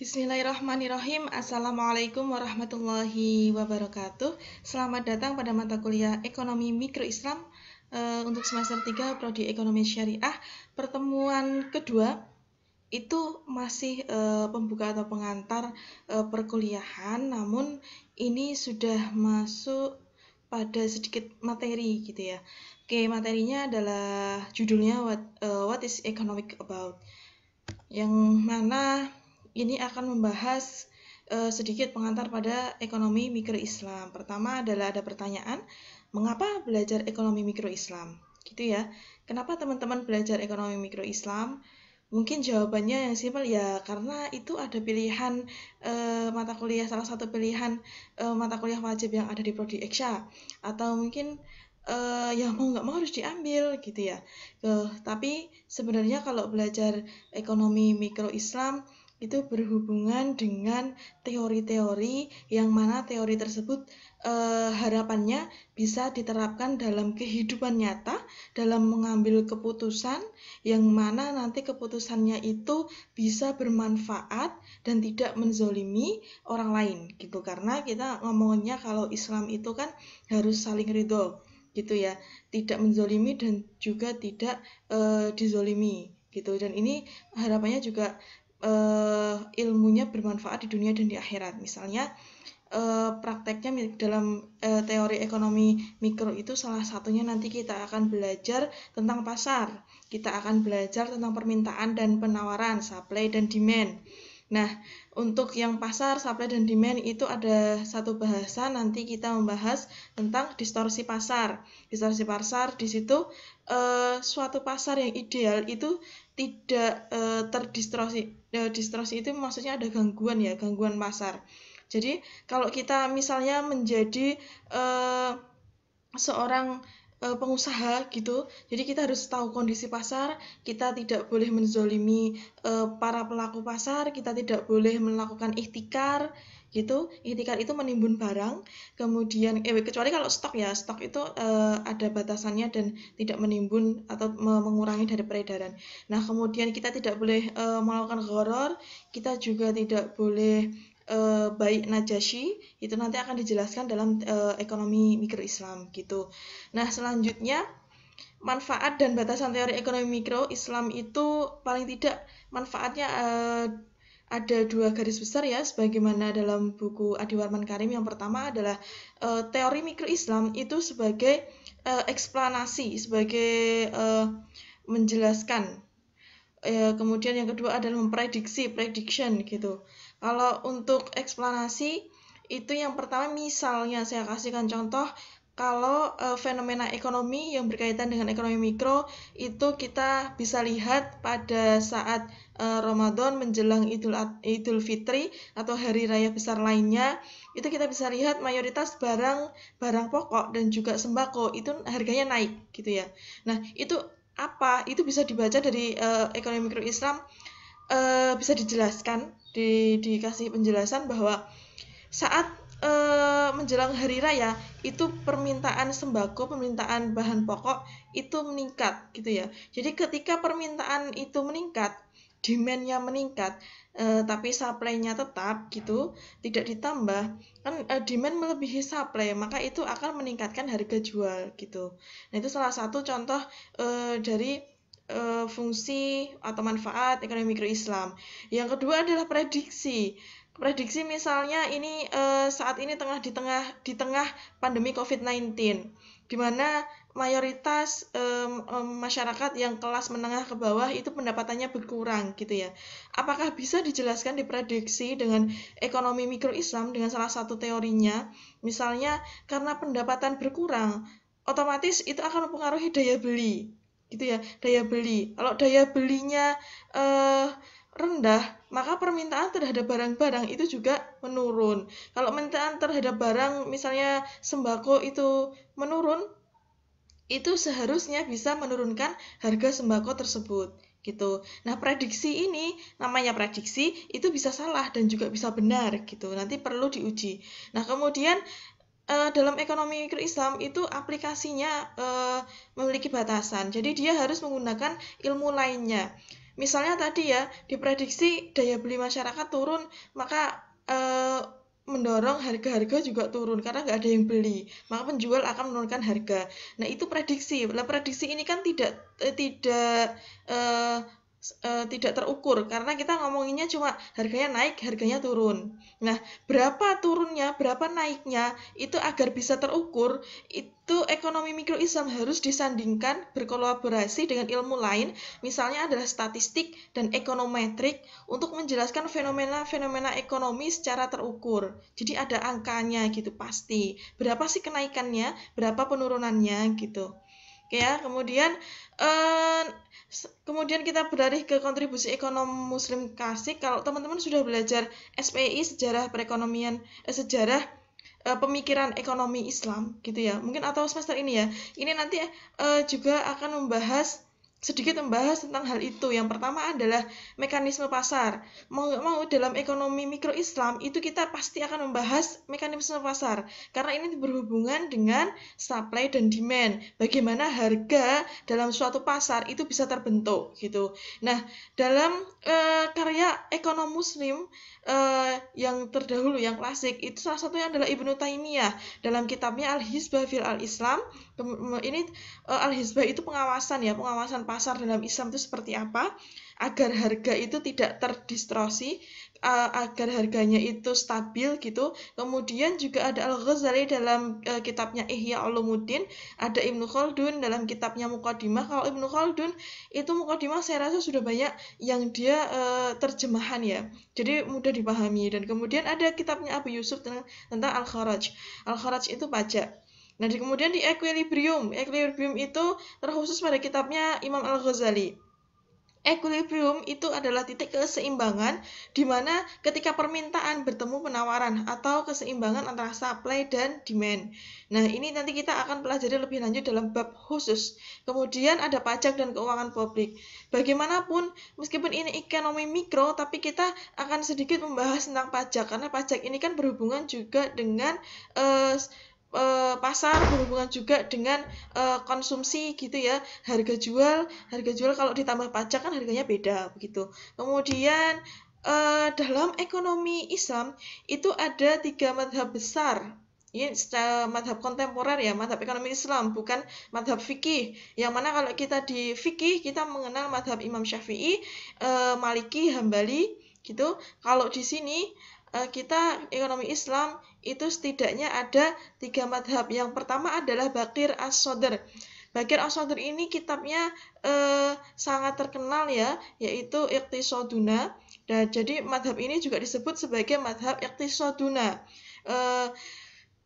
Bismillahirrahmanirrahim. Assalamualaikum warahmatullahi wabarakatuh. Selamat datang pada mata kuliah Ekonomi Mikro Islam untuk semester 3 Prodi Ekonomi Syariah. Pertemuan kedua itu masih pembuka atau pengantar perkuliahan, namun ini sudah masuk pada sedikit materi gitu ya. Oke, materinya adalah judulnya What is Economic About? Yang mana ini akan membahas sedikit pengantar pada ekonomi mikro Islam. Pertama adalah ada pertanyaan, mengapa belajar ekonomi mikro Islam? Gitu ya. Kenapa teman-teman belajar ekonomi mikro Islam? Mungkin jawabannya yang simpel ya, karena itu ada pilihan mata kuliah, salah satu pilihan mata kuliah wajib yang ada di Prodi Eksya, atau mungkin ya mau nggak mau harus diambil gitu ya. Tapi sebenarnya kalau belajar ekonomi mikro Islam itu berhubungan dengan teori-teori yang mana teori tersebut harapannya bisa diterapkan dalam kehidupan nyata, dalam mengambil keputusan yang mana nanti keputusannya itu bisa bermanfaat dan tidak menzolimi orang lain gitu. Karena kita ngomongnya kalau Islam itu kan harus saling ridho gitu ya, tidak menzolimi dan juga tidak dizolimi gitu. Dan ini harapannya juga ilmunya bermanfaat di dunia dan di akhirat. Misalnya prakteknya dalam teori ekonomi mikro itu salah satunya nanti kita akan belajar tentang pasar, kita akan belajar tentang permintaan dan penawaran, supply dan demand. Nah, untuk yang pasar, supply dan demand itu ada satu bahasa, nanti kita membahas tentang distorsi pasar. Distorsi pasar di situ suatu pasar yang ideal itu tidak terdistorsi. Distorsi itu maksudnya ada gangguan ya, gangguan pasar. Jadi kalau kita misalnya menjadi seorang pengusaha gitu, jadi kita harus tahu kondisi pasar, kita tidak boleh menzolimi para pelaku pasar, kita tidak boleh melakukan ihtikar gitu. Ihtikar itu menimbun barang, kemudian kecuali kalau stok ya, stok itu ada batasannya dan tidak menimbun atau mengurangi dari peredaran. Nah, kemudian kita tidak boleh melakukan gharar, kita juga tidak boleh baik najasyi, itu nanti akan dijelaskan dalam ekonomi mikro Islam gitu. Nah, selanjutnya manfaat dan batasan teori ekonomi mikro Islam itu paling tidak manfaatnya ada dua garis besar ya, sebagaimana dalam buku Adi Warman Karim. Yang pertama adalah teori mikro Islam itu sebagai eksplanasi, sebagai menjelaskan. Kemudian yang kedua adalah memprediksi, prediction gitu. Kalau untuk eksplanasi itu yang pertama, misalnya saya kasihkan contoh, kalau fenomena ekonomi yang berkaitan dengan ekonomi mikro itu kita bisa lihat pada saat Ramadan menjelang Idul Fitri atau hari raya besar lainnya, itu kita bisa lihat mayoritas barang pokok dan juga sembako itu harganya naik gitu ya. Nah, itu apa? Itu bisa dibaca dari ekonomi mikro Islam, bisa dijelaskan, dikasih penjelasan bahwa saat menjelang hari raya itu permintaan sembako, permintaan bahan pokok itu meningkat gitu ya. Jadi ketika permintaan itu meningkat, demand-nya meningkat, tapi supply-nya tetap gitu, tidak ditambah, kan demand melebihi supply, maka itu akan meningkatkan harga jual gitu. Nah, itu salah satu contoh dari fungsi atau manfaat ekonomi mikro Islam. Yang kedua adalah prediksi. Prediksi misalnya ini saat ini di tengah pandemi COVID-19, di mana mayoritas masyarakat yang kelas menengah ke bawah itu pendapatannya berkurang gitu ya. Apakah bisa dijelaskan diprediksi dengan ekonomi mikro Islam dengan salah satu teorinya? Misalnya karena pendapatan berkurang, otomatis itu akan mempengaruhi daya beli gitu ya, daya beli. Kalau daya belinya rendah, maka permintaan terhadap barang-barang itu juga menurun. Kalau permintaan terhadap barang misalnya sembako itu menurun, itu seharusnya bisa menurunkan harga sembako tersebut gitu. Nah, prediksi ini, namanya prediksi, itu bisa salah dan juga bisa benar gitu. Nanti perlu diuji. Nah, kemudian dalam ekonomi mikro Islam itu aplikasinya memiliki batasan. Jadi dia harus menggunakan ilmu lainnya. Misalnya tadi ya, diprediksi daya beli masyarakat turun, maka mendorong harga-harga juga turun karena nggak ada yang beli, maka penjual akan menurunkan harga. Nah, itu prediksi. Nah, prediksi ini kan tidak terukur karena kita ngomonginnya cuma harganya naik, harganya turun. Nah, berapa turunnya, berapa naiknya itu agar bisa terukur, itu ekonomi mikro Islam harus disandingkan berkolaborasi dengan ilmu lain, misalnya adalah statistik dan ekonometrik untuk menjelaskan fenomena-fenomena ekonomi secara terukur. Jadi ada angkanya gitu pasti. Berapa sih kenaikannya, berapa penurunannya gitu. Oke ya, kemudian kita beralih ke kontribusi ekonomi Muslim klasik. Kalau teman-teman sudah belajar SPI, sejarah perekonomian, sejarah pemikiran ekonomi Islam gitu ya, mungkin atau semester ini ya, ini nanti juga akan sedikit membahas tentang hal itu. Yang pertama adalah mekanisme pasar. Mau nggak mau dalam ekonomi mikro Islam itu kita pasti akan membahas mekanisme pasar karena ini berhubungan dengan supply dan demand. Bagaimana harga dalam suatu pasar itu bisa terbentuk gitu. Nah, dalam karya ekonom Muslim yang terdahulu, yang klasik, itu salah satunya adalah Ibnu Taimiyah dalam kitabnya Al-Hizbah fil Al-Islam. Ini Al-Hizbah itu pengawasan pasar dalam Islam itu seperti apa agar harga itu tidak terdistorsi, agar harganya itu stabil gitu. Kemudian juga ada Al-Ghazali dalam kitabnya Ihya Ulumuddin, ada Ibnu Khaldun dalam kitabnya Muqaddimah. Kalau Ibnu Khaldun itu Muqaddimah saya rasa sudah banyak yang dia terjemahan ya, jadi mudah dipahami. Dan kemudian ada kitabnya Abu Yusuf tentang Al-Kharaj. Al-Kharaj itu pajak. Nah, kemudian di Equilibrium itu terkhusus pada kitabnya Imam Al-Ghazali. Equilibrium itu adalah titik keseimbangan di mana ketika permintaan bertemu penawaran atau keseimbangan antara supply dan demand. Nah, ini nanti kita akan pelajari lebih lanjut dalam bab khusus. Kemudian ada pajak dan keuangan publik. Bagaimanapun, meskipun ini ekonomi mikro, tapi kita akan sedikit membahas tentang pajak karena pajak ini kan berhubungan juga dengan pasar, berhubungan juga dengan konsumsi gitu ya. Harga jual kalau ditambah pajak kan harganya beda begitu. Kemudian dalam ekonomi Islam itu ada 3 madhab besar. Ini madhab kontemporer ya, madhab ekonomi Islam, bukan madhab fikih. Yang mana kalau kita di fikih kita mengenal madhab Imam Syafi'i, Maliki, Hambali gitu. Kalau di sini kita ekonomi Islam itu setidaknya ada 3 madhab. Yang pertama adalah Baqir As-Sadr. Baqir As-Sadr ini kitabnya sangat terkenal ya, yaitu Iqtisaduna. Dan jadi madhab ini juga disebut sebagai madhab Iqtisaduna.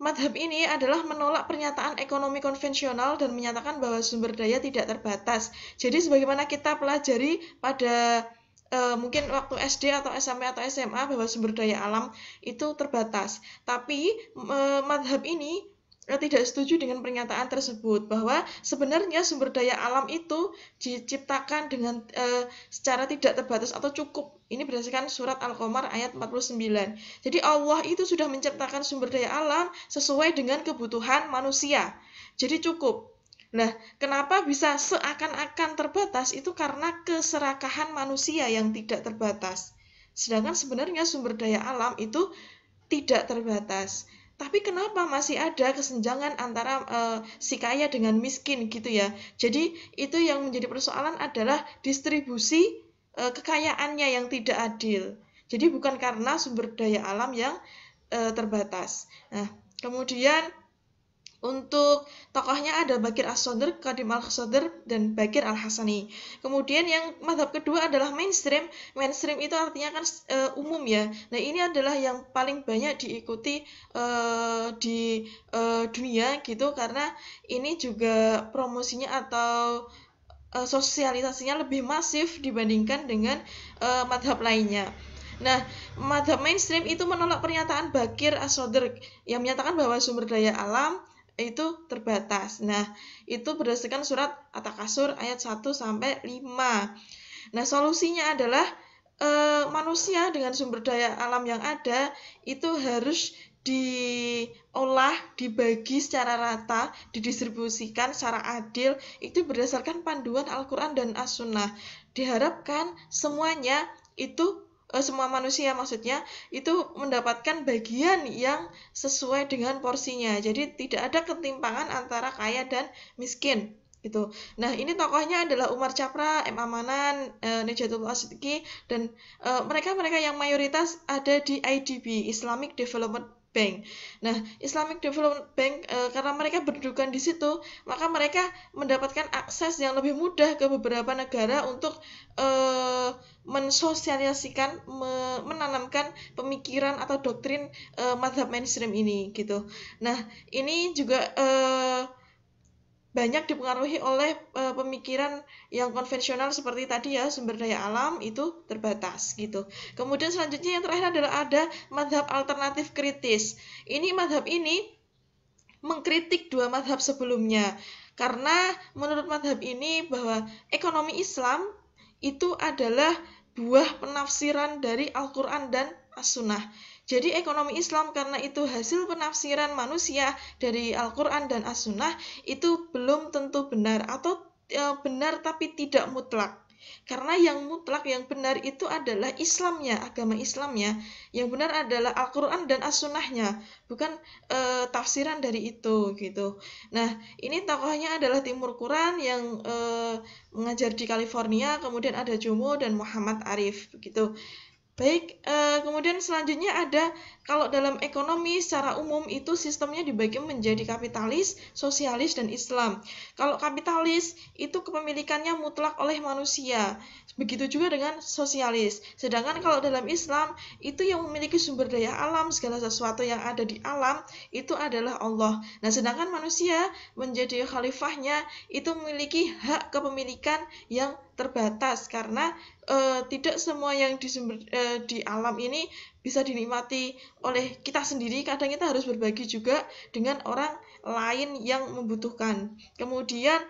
Madhab ini adalah menolak pernyataan ekonomi konvensional dan menyatakan bahwa sumber daya tidak terbatas. Jadi sebagaimana kita pelajari pada mungkin waktu SD atau SMP atau SMA bahwa sumber daya alam itu terbatas. Tapi madhab ini tidak setuju dengan pernyataan tersebut, bahwa sebenarnya sumber daya alam itu diciptakan dengan secara tidak terbatas atau cukup. Ini berdasarkan surat Al-Qamar ayat 49. Jadi Allah itu sudah menciptakan sumber daya alam sesuai dengan kebutuhan manusia. Jadi cukup. Nah, kenapa bisa seakan-akan terbatas? Itu karena keserakahan manusia yang tidak terbatas. Sedangkan sebenarnya sumber daya alam itu tidak terbatas. Tapi kenapa masih ada kesenjangan antara si kaya dengan miskin gitu ya? Jadi itu yang menjadi persoalan adalah distribusi kekayaannya yang tidak adil. Jadi bukan karena sumber daya alam yang terbatas. Nah, kemudian untuk tokohnya ada Baqir As-Sadr, Qadim Al-Sadr, dan Baqir Al-Hasani. Kemudian yang madhab kedua adalah mainstream. Mainstream itu artinya kan umum ya. Nah, ini adalah yang paling banyak diikuti di dunia gitu, karena ini juga promosinya atau sosialisasinya lebih masif dibandingkan dengan madhab lainnya. Nah, madhab mainstream itu menolak pernyataan Baqir As-Sadr yang menyatakan bahwa sumber daya alam itu terbatas. Nah, itu berdasarkan surat At-Takasur ayat 1-5. Nah, solusinya adalah manusia dengan sumber daya alam yang ada itu harus diolah, dibagi secara rata, didistribusikan secara adil, itu berdasarkan panduan Al-Quran dan As-Sunnah. diharapkan semuanya itu semua manusia maksudnya itu mendapatkan bagian yang sesuai dengan porsinya. Jadi tidak ada ketimpangan antara kaya dan miskin gitu. Nah, ini tokohnya adalah Umar Chapra, M. Amanan, Najatullah Ashiki, dan mereka-mereka yang mayoritas ada di IDB, Islamic Development Bank. Nah, Islamic Development Bank karena mereka berdudukan di situ, maka mereka mendapatkan akses yang lebih mudah ke beberapa negara untuk mensosialisasikan, menanamkan pemikiran atau doktrin mazhab mainstream ini gitu. Nah, ini juga banyak dipengaruhi oleh pemikiran yang konvensional seperti tadi ya, sumber daya alam itu terbatas gitu. Kemudian selanjutnya yang terakhir adalah ada mazhab alternatif kritis. Ini mazhab ini mengkritik dua mazhab sebelumnya. Karena menurut mazhab ini bahwa ekonomi Islam itu adalah buah penafsiran dari Al-Quran dan As-Sunnah. Jadi ekonomi Islam karena itu hasil penafsiran manusia dari Al-Quran dan As-Sunnah itu belum tentu benar atau benar tapi tidak mutlak. Karena yang mutlak, yang benar itu adalah Islamnya, agama Islamnya. Yang benar adalah Al-Quran dan As-Sunnahnya, bukan tafsiran dari itu gitu. Nah, ini tokohnya adalah Timur Quran yang mengajar di California, kemudian ada Jomo dan Muhammad Arif begitu. Baik, kemudian selanjutnya ada kalau dalam ekonomi secara umum itu sistemnya dibagi menjadi kapitalis, sosialis, dan Islam. Kalau kapitalis itu kepemilikannya mutlak oleh manusia, begitu juga dengan sosialis. Sedangkan kalau dalam Islam itu yang memiliki sumber daya alam, segala sesuatu yang ada di alam itu adalah Allah. Nah, sedangkan manusia menjadi khalifahnya itu memiliki hak kepemilikan yang terbatas karena tidak semua yang di alam ini bisa dinikmati oleh kita sendiri. Kadang kita harus berbagi juga dengan orang lain yang membutuhkan. Kemudian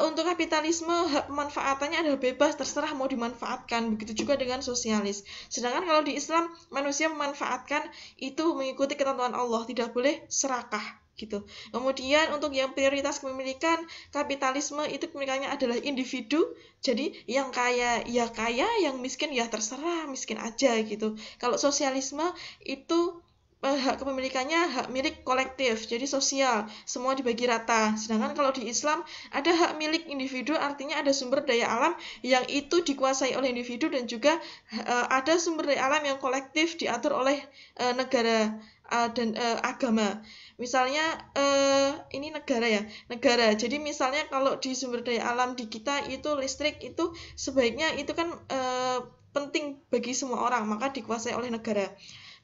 untuk kapitalisme hak pemanfaatannya adalah bebas, terserah mau dimanfaatkan. Begitu juga dengan sosialis. Sedangkan kalau di Islam manusia memanfaatkan itu mengikuti ketentuan Allah, tidak boleh serakah gitu. Kemudian untuk yang prioritas kepemilikan kapitalisme itu kepemilikannya adalah individu. Jadi yang kaya ya kaya, yang miskin ya terserah, miskin aja gitu. Kalau sosialisme itu hak kepemilikannya hak milik kolektif, jadi sosial, semua dibagi rata. Sedangkan kalau di Islam ada hak milik individu, artinya ada sumber daya alam yang itu dikuasai oleh individu dan juga ada sumber daya alam yang kolektif diatur oleh negara dan agama. Misalnya ini negara ya, negara. Jadi misalnya kalau di sumber daya alam di kita itu listrik itu sebaiknya itu kan penting bagi semua orang, maka dikuasai oleh negara.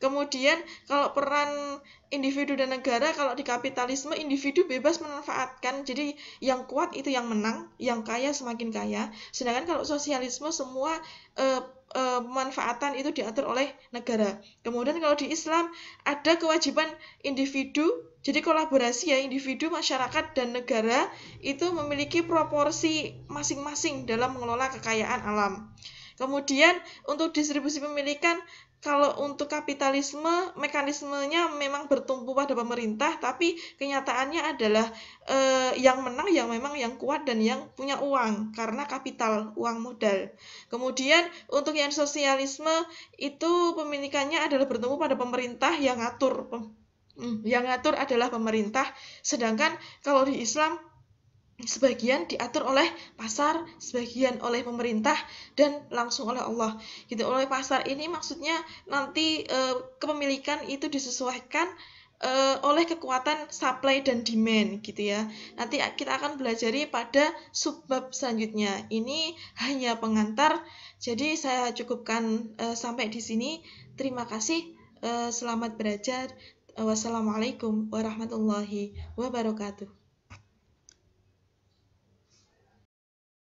Kemudian kalau peran individu dan negara, kalau di kapitalisme individu bebas memanfaatkan, jadi yang kuat itu yang menang, yang kaya semakin kaya. Sedangkan kalau sosialisme semua pemanfaatan itu diatur oleh negara. Kemudian kalau di Islam ada kewajiban individu, jadi kolaborasi ya, individu, masyarakat, dan negara itu memiliki proporsi masing-masing dalam mengelola kekayaan alam. Kemudian untuk distribusi pemilikan, kalau untuk kapitalisme mekanismenya memang bertumpu pada pemerintah, tapi kenyataannya adalah yang menang yang memang yang kuat dan yang punya uang karena kapital, uang modal. Kemudian untuk yang sosialisme itu pemilikannya adalah bertumpu pada pemerintah yang ngatur. Yang ngatur adalah pemerintah, sedangkan kalau di Islam sebagian diatur oleh pasar, sebagian oleh pemerintah, dan langsung oleh Allah. Gitu. Oleh pasar ini maksudnya nanti kepemilikan itu disesuaikan oleh kekuatan supply dan demand gitu ya. Nanti kita akan belajari pada subbab selanjutnya. Ini hanya pengantar. Jadi saya cukupkan sampai di sini. Terima kasih. Selamat belajar. Wassalamualaikum warahmatullahi wabarakatuh.